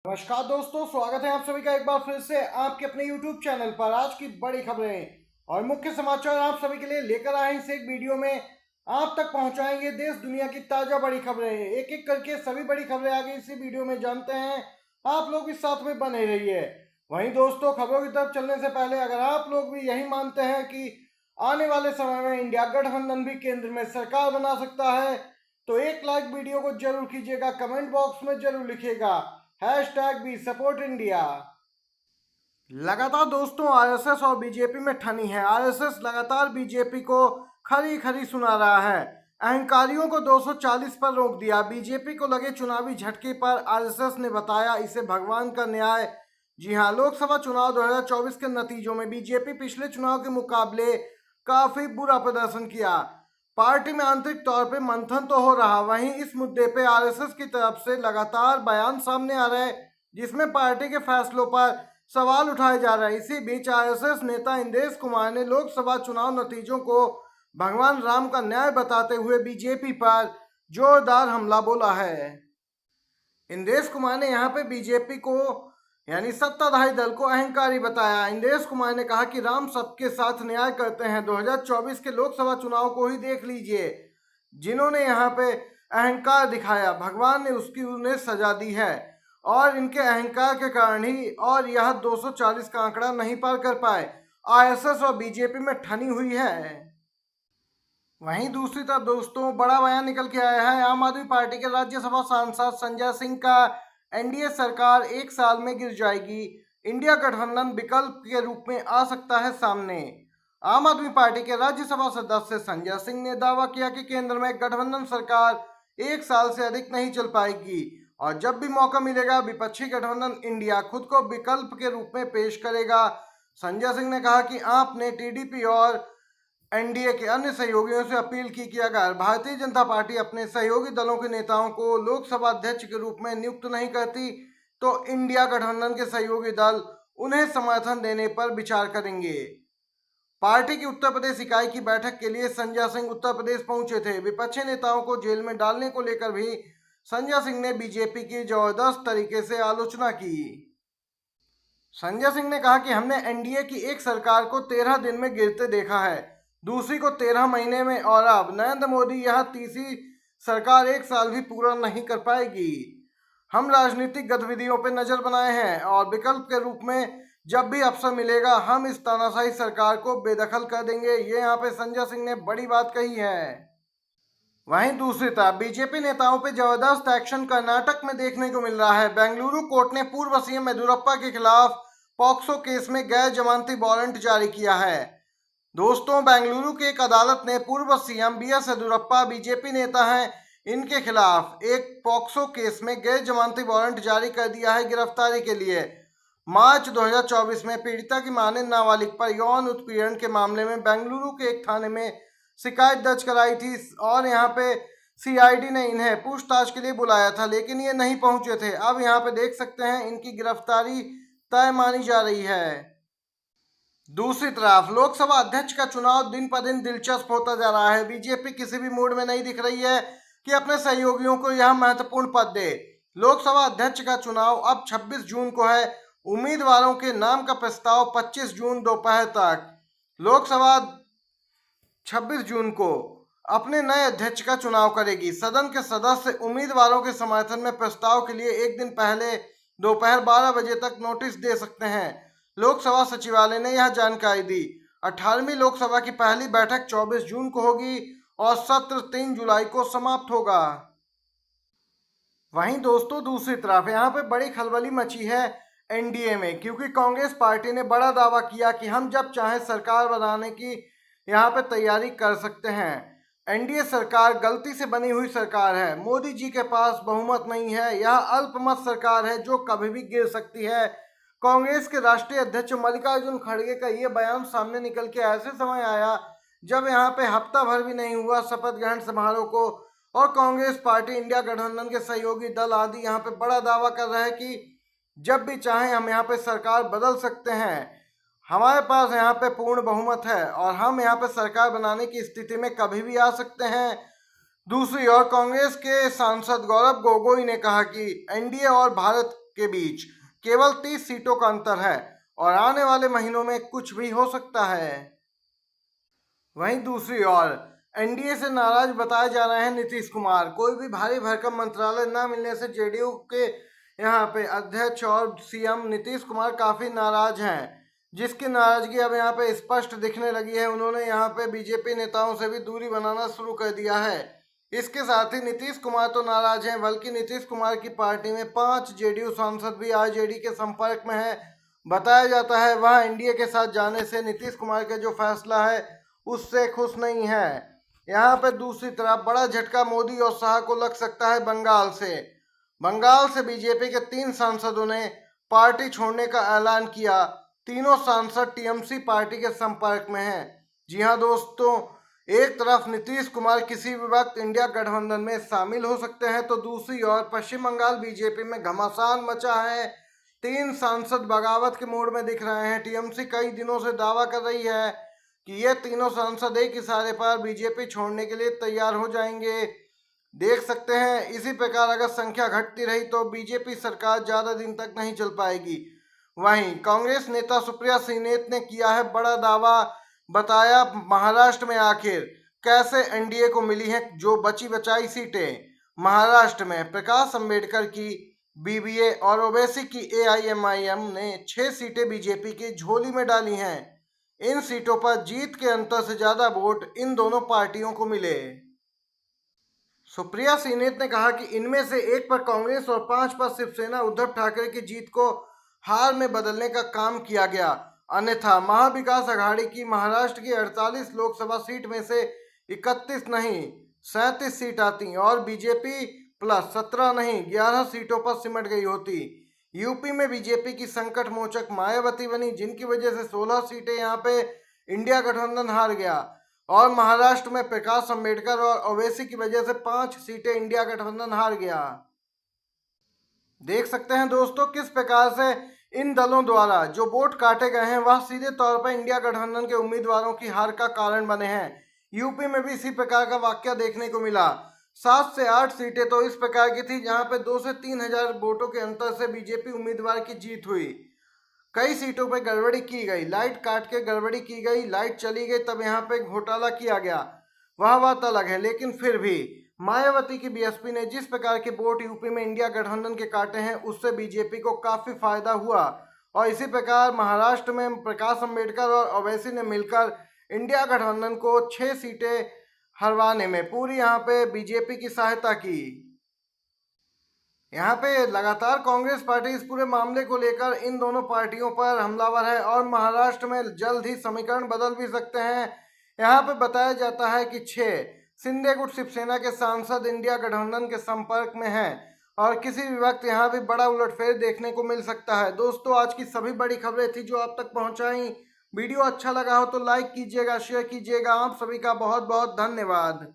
नमस्कार दोस्तों, स्वागत है आप सभी का एक बार फिर से आपके अपने YouTube चैनल पर। आज की बड़ी खबरें और मुख्य समाचार आप सभी के लिए लेकर आए हैं। इस एक वीडियो में आप तक पहुंचाएंगे देश दुनिया की ताजा बड़ी खबरें। एक एक करके सभी बड़ी खबरें आगे इसी वीडियो में जानते हैं। आप लोग इस साथ में बने रहिए। वहीं दोस्तों, खबरों की तरफ चलने से पहले अगर आप लोग भी यही मानते हैं कि आने वाले समय में इंडिया गठबंधन भी केंद्र में सरकार बना सकता है तो एक लाइक वीडियो को जरूर कीजिएगा। कमेंट बॉक्स में जरूर लिखिएगा #भी सपोर्ट इंडिया। लगातार दोस्तों आरएसएस और बीजेपी में ठनी है। आरएसएस लगातार बीजेपी को खरी खरी सुना रहा है। अहंकारियों को 240 पर रोक दिया। बीजेपी को लगे चुनावी झटके पर आरएसएस ने बताया इसे भगवान का न्याय। जी हां, लोकसभा चुनाव 2024 के नतीजों में बीजेपी पिछले चुनाव के मुकाबले काफी बुरा प्रदर्शन किया। पार्टी में आंतरिक तौर पे मंथन तो हो रहा, वहीं इस मुद्दे पे आरएसएस की तरफ से लगातार बयान सामने आ रहे हैं जिसमें पार्टी के फैसलों पर सवाल उठाए जा रहे हैं। इसी बीच आरएसएस नेता इंद्रेश कुमार ने लोकसभा चुनाव नतीजों को भगवान राम का न्याय बताते हुए बीजेपी पर जोरदार हमला बोला है। इंद्रेश कुमार ने यहाँ पे बीजेपी को यानी सत्ताधारी दल को अहंकारी बताया। इंद्रेश कुमार ने कहा कि राम सबके साथ न्याय करते हैं। 2024 के लोकसभा चुनाव को ही देख लीजिए, जिन्होंने यहाँ पे अहंकार दिखाया भगवान ने उसकी उन्हें सजा दी है और इनके अहंकार के कारण ही और यह 240 का आंकड़ा नहीं पार कर पाए। आरएसएस और बीजेपी में ठनी हुई है। वहीं दूसरी तरफ दोस्तों बड़ा बयान निकल के आया है आम आदमी पार्टी के राज्यसभा सांसद संजय सिंह का। एनडीए सरकार एक साल में गिर जाएगी, इंडिया गठबंधन विकल्प के रूप में आ सकता है सामने। आम आदमी पार्टी के राज्यसभा सदस्य संजय सिंह ने दावा किया कि केंद्र में गठबंधन सरकार एक साल से अधिक नहीं चल पाएगी और जब भी मौका मिलेगा विपक्षी गठबंधन इंडिया खुद को विकल्प के रूप में पेश करेगा। संजय सिंह ने कहा कि आपने टीडीपी और एनडीए के अन्य सहयोगियों से अपील की कि अगर भारतीय जनता पार्टी अपने सहयोगी दलों के नेताओं को लोकसभा अध्यक्ष के रूप में नियुक्त नहीं करती तो इंडिया गठबंधन के सहयोगी दल उन्हें समर्थन देने पर विचार करेंगे। पार्टी की उत्तर प्रदेश इकाई की बैठक के लिए संजय सिंह उत्तर प्रदेश पहुंचे थे। विपक्षी नेताओं को जेल में डालने को लेकर भी संजय सिंह ने बीजेपी की जबरदस्त तरीके से आलोचना की। संजय सिंह ने कहा कि हमने एनडीए की एक सरकार को 13 दिन में गिरते देखा है, दूसरी को 13 महीने में, और अब नरेंद्र मोदी यह तीसरी सरकार एक साल भी पूरा नहीं कर पाएगी। हम राजनीतिक गतिविधियों पर नजर बनाए हैं और विकल्प के रूप में जब भी अवसर मिलेगा हम इस तानाशाही सरकार को बेदखल कर देंगे। ये यहाँ पे संजय सिंह ने बड़ी बात कही है। वहीं दूसरी तरफ बीजेपी नेताओं पे जबरदस्त एक्शन कर्नाटक में देखने को मिल रहा है। बेंगलुरु कोर्ट ने पूर्व सीएम येदियुरप्पा के खिलाफ पॉक्सो केस में गैर जमानती वारंट जारी किया है। दोस्तों, बेंगलुरु की एक अदालत ने पूर्व सीएम बीएस येदियुरप्पा बीजेपी नेता हैं, इनके खिलाफ एक पॉक्सो केस में गैर जमानती वारंट जारी कर दिया है गिरफ्तारी के लिए। मार्च 2024 में पीड़िता की मां ने नाबालिग पर यौन उत्पीड़न के मामले में बेंगलुरु के एक थाने में शिकायत दर्ज कराई थी और यहाँ पे सीआईडी ने इन्हें पूछताछ के लिए बुलाया था, लेकिन ये नहीं पहुंचे थे। अब यहाँ पे देख सकते हैं इनकी गिरफ्तारी तय मानी जा रही है। दूसरी तरफ लोकसभा अध्यक्ष का चुनाव दिन पर दिन दिलचस्प होता जा रहा है। बीजेपी किसी भी मूड में नहीं दिख रही है कि अपने सहयोगियों को यह महत्वपूर्ण पद दे। लोकसभा अध्यक्ष का चुनाव अब 26 जून को है। उम्मीदवारों के नाम का प्रस्ताव 25 जून दोपहर तक। लोकसभा 26 जून को अपने नए अध्यक्ष का चुनाव करेगी। सदन के सदस्य उम्मीदवारों के समर्थन में प्रस्ताव के लिए एक दिन पहले दोपहर 12 बजे तक नोटिस दे सकते हैं। लोकसभा सचिवालय ने यह जानकारी दी। 18वीं लोकसभा की पहली बैठक 24 जून को होगी और सत्र 3 जुलाई को समाप्त होगा। वहीं दोस्तों दूसरी तरफ यहाँ पे बड़ी खलबली मची है एनडीए में, क्योंकि कांग्रेस पार्टी ने बड़ा दावा किया कि हम जब चाहे सरकार बनाने की यहाँ पे तैयारी कर सकते हैं। एनडीए सरकार गलती से बनी हुई सरकार है। मोदी जी के पास बहुमत नहीं है। यह अल्पमत सरकार है जो कभी भी गिर सकती है। कांग्रेस के राष्ट्रीय अध्यक्ष मल्लिकार्जुन खड़गे का ये बयान सामने निकल के ऐसे समय आया जब यहाँ पे हफ्ता भर भी नहीं हुआ शपथ ग्रहण समारोह को और कांग्रेस पार्टी, इंडिया गठबंधन के सहयोगी दल आदि यहाँ पे बड़ा दावा कर रहे हैं कि जब भी चाहें हम यहाँ पे सरकार बदल सकते हैं। हमारे पास यहाँ पे पूर्ण बहुमत है और हम यहाँ पे सरकार बनाने की स्थिति में कभी भी आ सकते हैं। दूसरी ओर कांग्रेस के सांसद गौरव गोगोई ने कहा कि एनडीए और भारत के बीच केवल 30 सीटों का अंतर है और आने वाले महीनों में कुछ भी हो सकता है। वहीं दूसरी ओर एनडीए से नाराज बताए जा रहे हैं नीतीश कुमार। कोई भी भारी भरकम मंत्रालय न मिलने से जेडीयू के यहाँ पे अध्यक्ष और सीएम नीतीश कुमार काफी नाराज हैं, जिसकी नाराजगी अब यहाँ पे स्पष्ट दिखने लगी है। उन्होंने यहाँ पे बीजेपी नेताओं से भी दूरी बनाना शुरू कर दिया है। इसके साथ ही नीतीश कुमार तो नाराज हैं, बल्कि नीतीश कुमार की पार्टी में 5 जेडीयू सांसद भी आरजेडी के संपर्क में है। बताया जाता है वह एनडीए के साथ जाने से नीतीश कुमार का जो फैसला है उससे खुश नहीं है। यहाँ पे दूसरी तरफ बड़ा झटका मोदी और शाह को लग सकता है बंगाल से बीजेपी के 3 सांसदों ने पार्टी छोड़ने का ऐलान किया। तीनों सांसद टीएमसी पार्टी के संपर्क में हैं। जी हाँ दोस्तों, एक तरफ नीतीश कुमार किसी भी वक्त इंडिया गठबंधन में शामिल हो सकते हैं, तो दूसरी ओर पश्चिम बंगाल बीजेपी में घमासान मचा है। 3 सांसद बगावत के मूड में दिख रहे हैं। टीएमसी कई दिनों से दावा कर रही है कि ये तीनों सांसद एक इशारे पर बीजेपी छोड़ने के लिए तैयार हो जाएंगे। देख सकते हैं इसी प्रकार अगर संख्या घटती रही तो बीजेपी सरकार ज्यादा दिन तक नहीं चल पाएगी। वहीं कांग्रेस नेता सुप्रिया सीनेत ने किया है बड़ा दावा। बताया महाराष्ट्र में आखिर कैसे एनडीए को मिली हैं जो बची बचाई सीटें। महाराष्ट्र में प्रकाश अंबेडकर की बीबीए और ओवैसी की एआईएमआईएम ने 6 सीटें बीजेपी की झोली में डाली हैं। इन सीटों पर जीत के अंतर से ज्यादा वोट इन दोनों पार्टियों को मिले। सुप्रिया सीनेत ने कहा कि इनमें से एक पर कांग्रेस और 5 पर शिवसेना उद्धव ठाकरे की जीत को हार में बदलने का काम किया गया। अन्यथा महाविकास अघाड़ी की महाराष्ट्र की 48 लोकसभा सीट में से 31 नहीं 37 सीट आती और बीजेपी प्लस 17 नहीं 11 सीटों पर सिमट गई होती। यूपी में बीजेपी की संकट मोचक मायावती बनी, जिनकी वजह से 16 सीटें यहाँ पे इंडिया गठबंधन हार गया और महाराष्ट्र में प्रकाश अंबेडकर और ओवैसी की वजह से 5 सीटें इंडिया गठबंधन हार गया। देख सकते हैं दोस्तों किस प्रकार से इन दलों द्वारा जो वोट काटे गए हैं वह सीधे तौर पर इंडिया गठबंधन के उम्मीदवारों की हार का कारण बने हैं। यूपी में भी इसी प्रकार का वाकया देखने को मिला। 7 से 8 सीटें तो इस प्रकार की थी जहां पे 2 से 3 हजार वोटों के अंतर से बीजेपी उम्मीदवार की जीत हुई। कई सीटों पर गड़बड़ी की गई, लाइट काट के गड़बड़ी की गई, लाइट चली गई तब यहाँ पे घोटाला किया गया, वह बात अलग है। लेकिन फिर भी मायावती की बीएसपी ने जिस प्रकार के वोट यूपी में इंडिया गठबंधन के काटे हैं उससे बीजेपी को काफी फायदा हुआ और इसी प्रकार महाराष्ट्र में प्रकाश अंबेडकर और ओवैसी ने मिलकर इंडिया गठबंधन को 6 सीटें हरवाने में पूरी यहाँ पे बीजेपी की सहायता की। यहाँ पे लगातार कांग्रेस पार्टी इस पूरे मामले को लेकर इन दोनों पार्टियों पर हमलावर है और महाराष्ट्र में जल्द ही समीकरण बदल भी सकते हैं। यहाँ पे बताया जाता है कि 6 शिंदे गुट शिवसेना के सांसद इंडिया गठबंधन के संपर्क में हैं और किसी भी वक्त यहाँ भी बड़ा उलटफेर देखने को मिल सकता है। दोस्तों आज की सभी बड़ी खबरें थी जो आप तक पहुँचाई। वीडियो अच्छा लगा हो तो लाइक कीजिएगा, शेयर कीजिएगा। आप सभी का बहुत बहुत धन्यवाद।